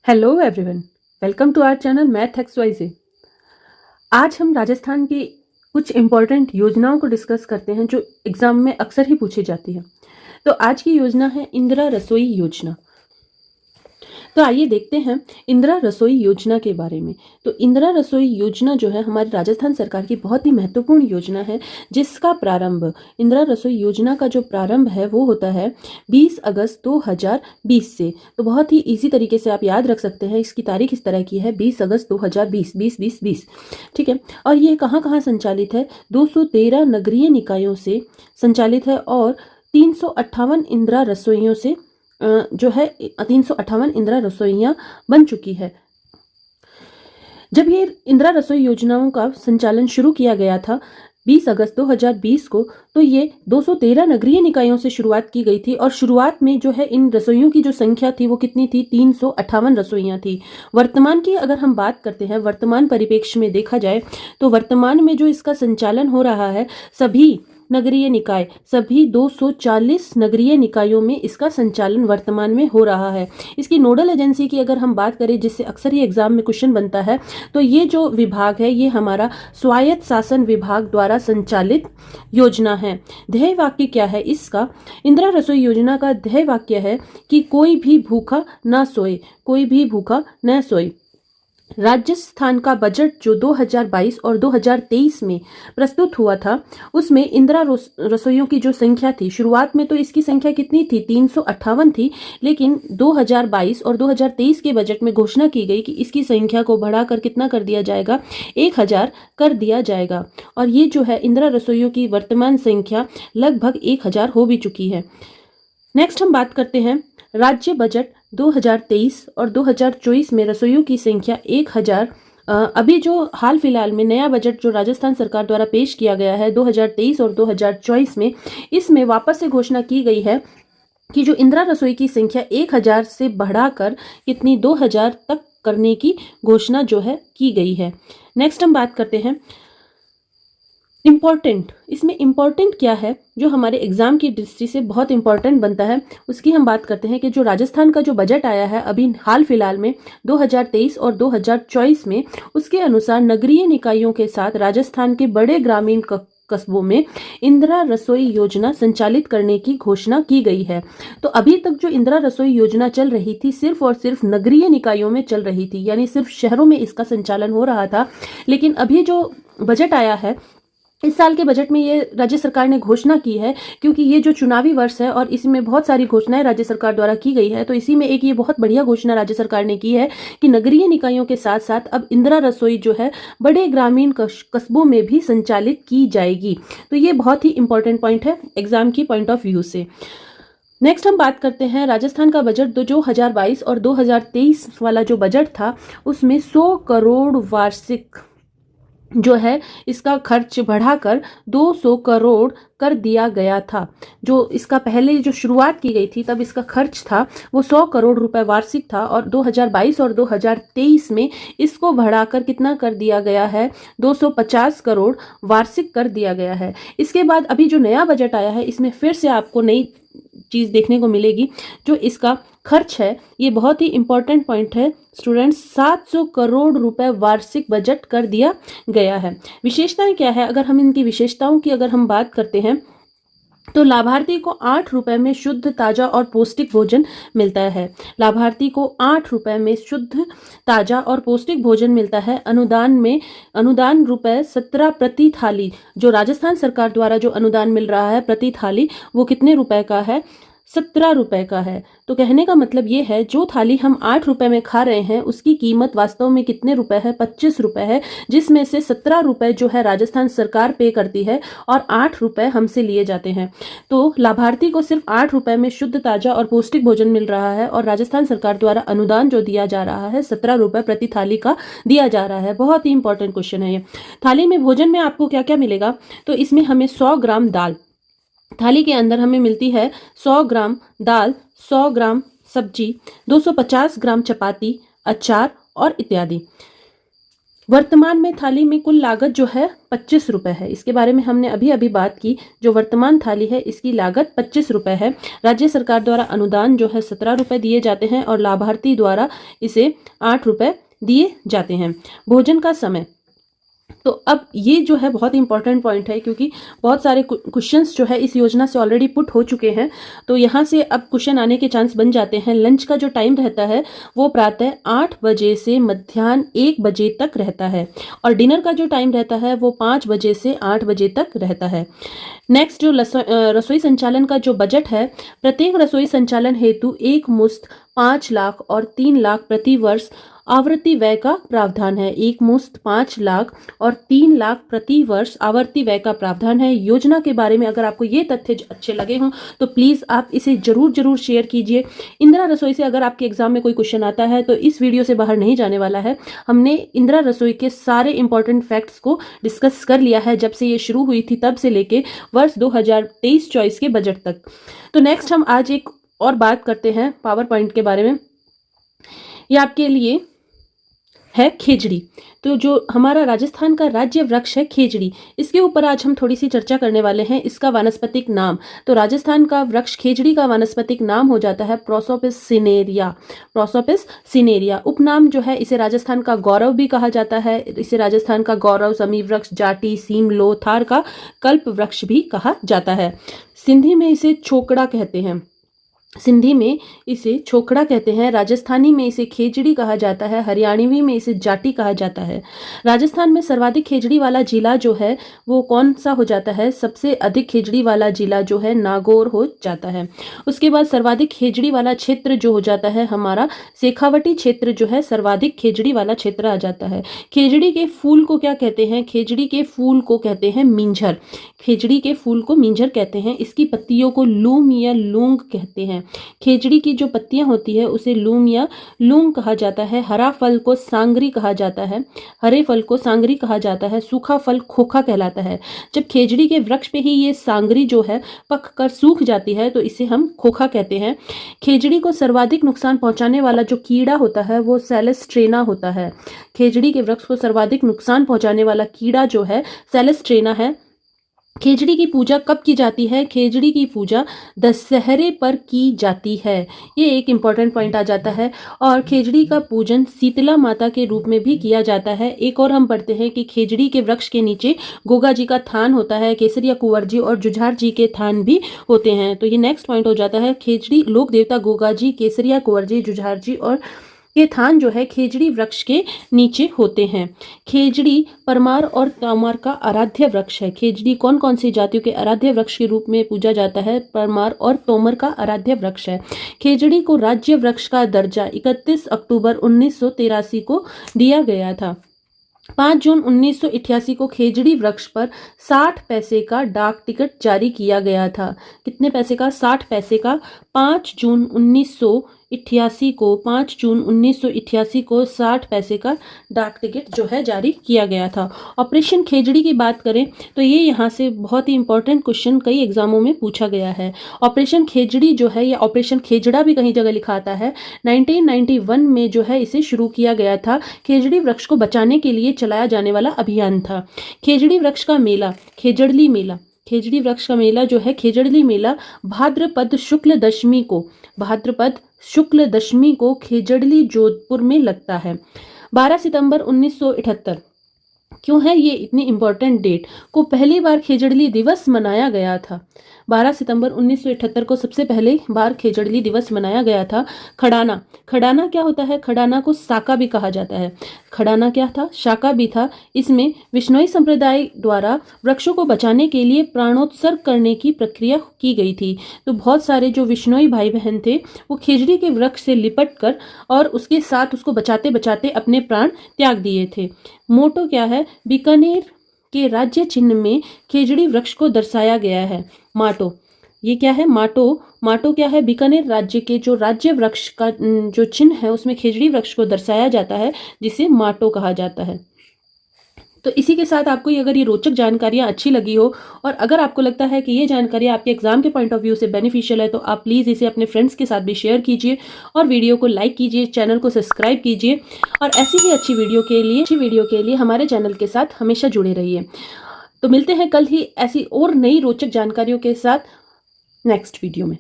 Hello everyone, welcome to our channel math X Y J. आज हम राजस्थान की कुछ इम्पोर्टेंट योजनाओं को डिस्कस करते हैं जो एग्जाम में अक्सर ही पूछी जाती है। तो आज की योजना है इंदिरा रसोई योजना। तो आइए देखते हैं इंदिरा रसोई योजना के बारे में। तो इंदिरा रसोई योजना जो है हमारी राजस्थान सरकार की बहुत ही महत्वपूर्ण योजना है, जिसका प्रारंभ इंदिरा रसोई योजना का जो प्रारंभ है वो होता है 20 अगस्त 2020 से। तो बहुत ही इजी तरीके से आप याद रख सकते हैं। इसकी तारीख इस तरह की है 20 अगस्त 2020, 20 ठीक है। और ये कहाँ कहाँ संचालित है? 213 नगरीय निकायों से संचालित है और 358 इंदिरा रसोइयों से जो है 358 इंदिरा रसोइयाँ बन चुकी है। जब ये इंदिरा रसोई योजनाओं का संचालन शुरू किया गया था 20 अगस्त 2020 को, तो ये 213 नगरीय निकायों से शुरुआत की गई थी। और शुरुआत में जो है इन रसोइयों की जो संख्या थी वो कितनी थी? 358 रसोइयाँ थी। वर्तमान की अगर हम बात करते हैं, वर्तमान परिप्रेक्ष्य में देखा जाए तो वर्तमान में जो इसका संचालन हो रहा है, सभी नगरीय निकाय, सभी 240 नगरीय निकायों में इसका संचालन वर्तमान में हो रहा है। इसकी नोडल एजेंसी की अगर हम बात करें, जिससे अक्सर ही एग्जाम में क्वेश्चन बनता है, तो ये जो विभाग है ये हमारा स्वायत्त शासन विभाग द्वारा संचालित योजना है। ध्येय वाक्य क्या है इसका? इंदिरा रसोई योजना का ध्येय वाक्य है कि कोई भी भूखा न सोए, कोई भी भूखा न सोए। राजस्थान का बजट जो 2022 और 2023 में प्रस्तुत हुआ था, उसमें इंदिरा रसोइयों की जो संख्या थी, शुरुआत में तो इसकी संख्या कितनी थी? 358 थी। लेकिन 2022 और 2023 के बजट में घोषणा की गई कि इसकी संख्या को बढ़ाकर कितना कर दिया जाएगा? 1000 कर दिया जाएगा। और ये जो है इंदिरा रसोइयों की वर्तमान संख्या लगभग 1000 हो भी चुकी है। नेक्स्ट हम बात करते हैं राज्य बजट 2023 और 2024 में रसोइयों की संख्या 1000। अभी जो हाल फिलहाल में नया बजट जो राजस्थान सरकार द्वारा पेश किया गया है 2023 और 2024 में, इसमें वापस से घोषणा की गई है कि जो इंदिरा रसोई की संख्या 1000 से बढ़ाकर कितनी 2000 तक करने की घोषणा जो है की गई है। नेक्स्ट हम बात करते हैं इम्पॉर्टेंट। इसमें इम्पॉर्टेंट क्या है जो हमारे एग्जाम की दृष्टि से बहुत इंपॉर्टेंट बनता है, उसकी हम बात करते हैं कि जो राजस्थान का जो बजट आया है अभी हाल फिलहाल में 2023 और 2024 में, उसके अनुसार नगरीय निकायों के साथ राजस्थान के बड़े ग्रामीण कस्बों में इंदिरा रसोई योजना संचालित करने की घोषणा की गई है। तो अभी तक जो इंदिरा रसोई योजना चल रही थी सिर्फ और सिर्फ नगरीय निकायों में चल रही थी, यानी सिर्फ शहरों में इसका संचालन हो रहा था। लेकिन अभी जो बजट आया है, इस साल के बजट में ये राज्य सरकार ने घोषणा की है, क्योंकि ये जो चुनावी वर्ष है और इसमें बहुत सारी घोषणाएं राज्य सरकार द्वारा की गई है, तो इसी में एक ये बहुत बढ़िया घोषणा राज्य सरकार ने की है कि नगरीय निकायों के साथ साथ अब इंदिरा रसोई जो है बड़े ग्रामीण कस्बों में भी संचालित की जाएगी। तो ये बहुत ही इंपॉर्टेंट पॉइंट है एग्जाम की पॉइंट ऑफ व्यू से। नेक्स्ट हम बात करते हैं राजस्थान का बजट। 2022 और 2023 वाला जो बजट था उसमें 100 करोड़ वार्षिक जो है इसका खर्च बढ़ाकर 200 करोड़ कर दिया गया था। जो इसका पहले जो शुरुआत की गई थी तब इसका खर्च था वो 100 करोड़ रुपए वार्षिक था, और 2022 और 2023 में इसको बढ़ाकर कितना कर दिया गया है? 250 करोड़ वार्षिक कर दिया गया है। इसके बाद अभी जो नया बजट आया है इसमें फिर से आपको नई चीज़ देखने को मिलेगी। जो इसका खर्च है ये बहुत ही इंपॉर्टेंट पॉइंट है स्टूडेंट्स, 700 करोड़ रुपए वार्षिक बजट कर दिया गया है। विशेषताएं क्या है? अगर हम इनकी विशेषताओं की अगर हम बात करते हैं तो लाभार्थी को 8 रुपए में शुद्ध, ताजा और पौष्टिक भोजन मिलता है। लाभार्थी को 8 रुपए में शुद्ध, ताजा और पौष्टिक भोजन मिलता है। अनुदान रुपए 17 प्रति थाली। जो राजस्थान सरकार द्वारा जो अनुदान मिल रहा है प्रति थाली, वो कितने रुपए का है? 17 रुपए का है। तो कहने का मतलब ये है जो थाली हम 8 रुपए में खा रहे हैं उसकी कीमत वास्तव में कितने रुपए है? 25 रुपए है, जिसमें से 17 रुपए जो है राजस्थान सरकार पे करती है और 8 रुपए हमसे लिए जाते हैं। तो लाभार्थी को सिर्फ 8 रुपए में शुद्ध, ताजा और पौष्टिक भोजन मिल रहा है, और राजस्थान सरकार द्वारा अनुदान जो दिया जा रहा है 17 रुपए प्रति थाली का दिया जा रहा है। बहुत ही इंपॉर्टेंट क्वेश्चन है ये। थाली में भोजन में आपको क्या क्या मिलेगा? तो इसमें हमें 100 ग्राम दाल, थाली के अंदर हमें मिलती है 100 ग्राम दाल, 100 ग्राम सब्जी, 250 ग्राम चपाती, अचार और इत्यादि। वर्तमान में थाली में कुल लागत जो है 25 रुपये है। इसके बारे में हमने अभी अभी बात की। जो वर्तमान थाली है इसकी लागत 25 रुपये है। राज्य सरकार द्वारा अनुदान जो है 17 रुपये दिए जाते हैं और लाभार्थी द्वारा इसे 8 रुपये दिए जाते हैं। भोजन का समय, तो अब ये जो है बहुत इंपॉर्टेंट पॉइंट है, क्योंकि बहुत सारे क्वेश्चंस जो है इस योजना से ऑलरेडी पुट हो चुके हैं, तो यहाँ से अब क्वेश्चन आने के चांस बन जाते हैं। लंच का जो टाइम रहता है वो प्रातः 8 बजे से मध्याह्न 1 बजे तक रहता है और डिनर का जो टाइम रहता है वो 5 बजे से 8 बजे तक रहता है। नेक्स्ट जो रसोई संचालन का जो बजट है, प्रत्येक रसोई संचालन हेतु एक मुश्त 5 लाख और 3 लाख प्रति वर्ष आवर्ती व्यय का प्रावधान है। एक मुश्त 5 लाख और 3 लाख प्रति वर्ष आवर्ती व्यय का प्रावधान है। योजना के बारे में अगर आपको ये तथ्य अच्छे लगे हों तो प्लीज़ आप इसे जरूर शेयर कीजिए। इंदिरा रसोई से अगर आपके एग्जाम में कोई क्वेश्चन आता है तो इस वीडियो से बाहर नहीं जाने वाला है। हमने इंदिरा रसोई के सारे इंपॉर्टेंट फैक्ट्स को डिस्कस कर लिया है, जब से ये शुरू हुई थी तब से लेके वर्ष 2023-24 के बजट तक। तो नेक्स्ट हम आज एक और बात करते हैं पावर पॉइंट के बारे में। ये आपके लिए है खेजड़ी। तो जो हमारा राजस्थान का राज्य वृक्ष है खेजड़ी, इसके ऊपर आज हम थोड़ी सी चर्चा करने वाले हैं। इसका वानस्पतिक नाम, तो राजस्थान का वृक्ष खेजड़ी का वानस्पतिक नाम हो जाता है प्रोसोपिस सिनेरिया। प्रोसोपिस सिनेरिया उपनाम जो है, इसे राजस्थान का गौरव भी कहा जाता है। इसे राजस्थान का गौरव, समी वृक्ष, जाटी, सीम, लो, थार का कल्प वृक्ष भी कहा जाता है। सिंधी में इसे छोकड़ा कहते हैं। सिंधी में इसे छोकड़ा कहते हैं। राजस्थानी में इसे खेजड़ी कहा जाता है। हरियाणवी में इसे जाटी कहा जाता है। राजस्थान में सर्वाधिक खेजड़ी वाला जिला जो है वो कौन सा हो जाता है? सबसे अधिक खेजड़ी वाला जिला जो है नागौर हो जाता है। उसके बाद सर्वाधिक खेजड़ी वाला क्षेत्र जो हो जाता है हमारा शेखावटी क्षेत्र जो है सर्वाधिक खेजड़ी वाला क्षेत्र आ जाता है। खेजड़ी के फूल को क्या कहते हैं? खेजड़ी के फूल को कहते हैं मिंजर। खेजड़ी के फूल को मिंजर कहते हैं। इसकी पत्तियों को लूम या लूंग कहते हैं। खेजड़ी की जो पत्तियां होती है उसे लूम या लूंग कहा जाता है। हरा फल को सांगरी कहा जाता है। हरे फल को सांगरी कहा जाता है। सूखा फल खोखा कहलाता है। जब खेजड़ी के वृक्ष पे ही ये सांगरी जो है पक कर सूख जाती है तो इसे हम खोखा कहते हैं। खेजड़ी को सर्वाधिक नुकसान पहुंचाने वाला जो कीड़ा होता है वो सेलेस्ट्रेना होता है। खेजड़ी के वृक्ष को सर्वाधिक नुकसान पहुंचाने वाला कीड़ा जो है सेलेस्ट्रेना है। खेजड़ी की पूजा कब की जाती है? खेजड़ी की पूजा दशहरे पर की जाती है। ये एक इम्पॉर्टेंट पॉइंट आ जाता है। और खेजड़ी का पूजन शीतला माता के रूप में भी किया जाता है। एक और हम पढ़ते हैं कि खेजड़ी के वृक्ष के नीचे गोगा जी का थान होता है। केसरिया कुंवर जी और जुझार जी के थान भी होते हैं। तो ये नेक्स्ट पॉइंट हो जाता है। खेजड़ी लोक देवता गोगा जी, केसरिया कुंवर जी, जुझार जी और ये थान जो है खेजड़ी वृक्ष के नीचे होते हैं। खेजड़ी परमार और तोमर का आराध्य वृक्ष है। खेजड़ी कौन कौन सी जातियों के आराध्य वृक्ष के रूप में पूजा जाता है? परमार और तोमर का आराध्य वृक्ष है। खेजड़ी को राज्य वृक्ष का दर्जा 31 अक्टूबर 1983 को दिया गया था। 5 जून 1988 को खेजड़ी वृक्ष पर 60 पैसे का डाक टिकट जारी किया गया था। कितने पैसे का? 60 पैसे का। 5 जून 1988 को 60 पैसे का डाक टिकट जो है जारी किया गया था। ऑपरेशन खेजड़ी की बात करें तो ये यहाँ से बहुत ही इंपॉर्टेंट क्वेश्चन कई एग्जामों में पूछा गया है। ऑपरेशन खेजड़ी जो है या ऑपरेशन खेजड़ा भी कहीं जगह लिखा आता है, 1991 में जो है इसे शुरू किया गया था। खेजड़ी वृक्ष को बचाने के लिए चलाया जाने वाला अभियान था। खेजड़ी वृक्ष का मेला खेजड़ली मेला, खेजड़ी वृक्ष का मेला जो है खेजड़ली मेला भाद्रपद शुक्ल दशमी को खेजड़ली जोधपुर में लगता है। 12 सितंबर 1978 क्यों है ये इतनी इम्पोर्टेंट डेट को पहली बार खेजड़ली दिवस मनाया गया था? 12 सितंबर 1978 को सबसे पहले बार खेजड़ली दिवस मनाया गया था। खड़ाना, खड़ाना क्या होता है? खड़ाना को साका भी कहा जाता है। खड़ाना क्या था? शाका भी था। इसमें विश्नोई संप्रदाय द्वारा वृक्षों को बचाने के लिए प्राणोत्सर्ग करने की प्रक्रिया की गई थी। तो बहुत सारे जो विश्नोई भाई बहन थे वो खेजड़ी के वृक्ष से लिपट कर और उसके साथ उसको बचाते बचाते अपने प्राण त्याग दिए थे। मोटो क्या है? बीकानेर के राज्य चिन्ह में खेजड़ी वृक्ष को दर्शाया गया है। माटो, ये क्या है? माटो क्या है? बीकानेर राज्य के जो राज्य वृक्ष का जो चिन्ह है उसमें खेजड़ी वृक्ष को दर्शाया जाता है जिसे माटो कहा जाता है। तो इसी के साथ आपको अगर ये रोचक जानकारियाँ अच्छी लगी हो और अगर आपको लगता है कि ये जानकारी आपके एग्जाम के पॉइंट ऑफ व्यू से बेनिफिशियल है, तो आप प्लीज़ इसे अपने फ्रेंड्स के साथ भी शेयर कीजिए और वीडियो को लाइक कीजिए, चैनल को सब्सक्राइब कीजिए और ऐसी ही अच्छी वीडियो के लिए हमारे चैनल के साथ हमेशा जुड़े रहिए। तो मिलते हैं कल ही ऐसी और नई रोचक जानकारियों के साथ नेक्स्ट वीडियो में।